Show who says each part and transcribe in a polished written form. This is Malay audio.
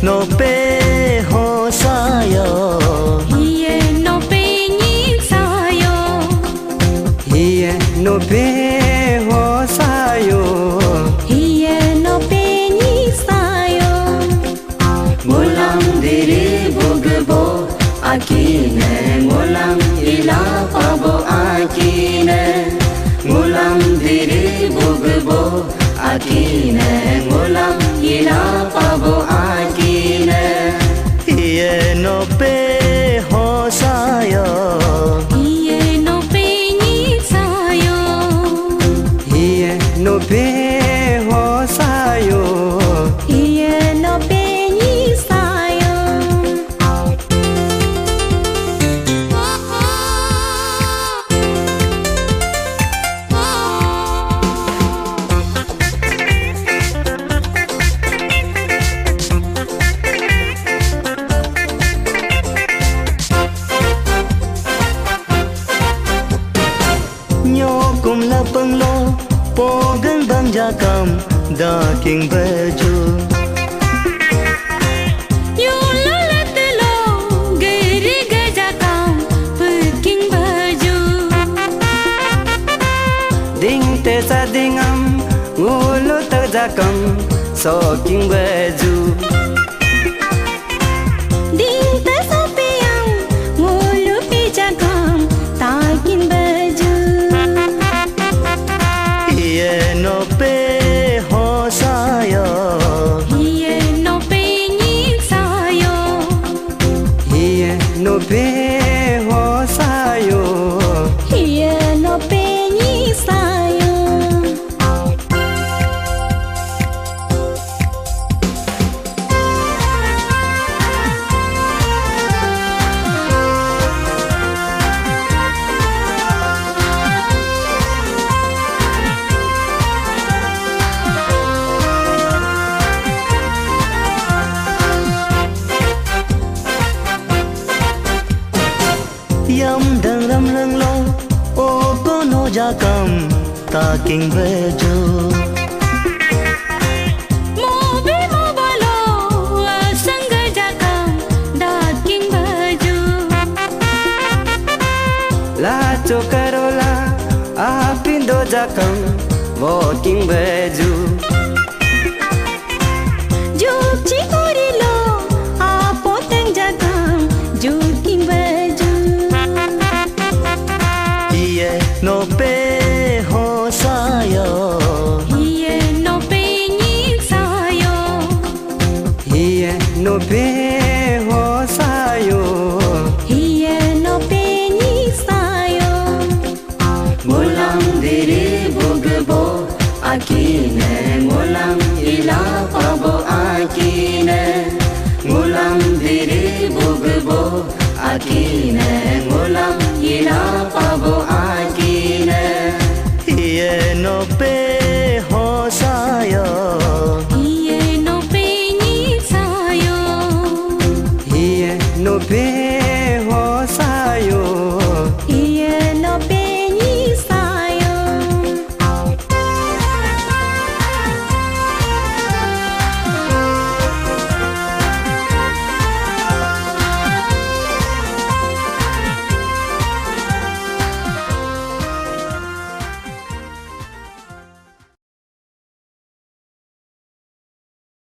Speaker 1: no pe ho sayo
Speaker 2: hiye no pe ni sayo
Speaker 1: hiye no pe ho sayo
Speaker 2: hiye no pe ni sayo
Speaker 1: ngulam diri bugbo akine ngulam ila pabo akine ngulam diri bugbo akine ngulam ila pabo akine hiye no pe ho sayo
Speaker 2: hiye no pe ni sayo
Speaker 1: hiye no pe ho sayo
Speaker 2: hiye no pe ni sayo
Speaker 1: kum la pang lo po gan bang ja kam da king baju
Speaker 2: yo la la te lo gere ga ja kam king baju
Speaker 1: ding te sa ding am ngolo ta ja kam so king baju
Speaker 2: ding te sa pe yang ngolu pe ja kam ta king baju
Speaker 1: hiye no pe ho sayo
Speaker 2: hiye no pe ni sayo
Speaker 1: hiye no pe ho sayo
Speaker 2: hiye no pe ni sayo
Speaker 1: yam dang ram lang lo o ko no ja kam ta king baju
Speaker 2: mo be mo balo sang ja kam da king baju
Speaker 1: la cho karola a pindo ja kam wo king baju
Speaker 2: juk chi kori lo a poteng ja kam juk king baju
Speaker 1: hiye no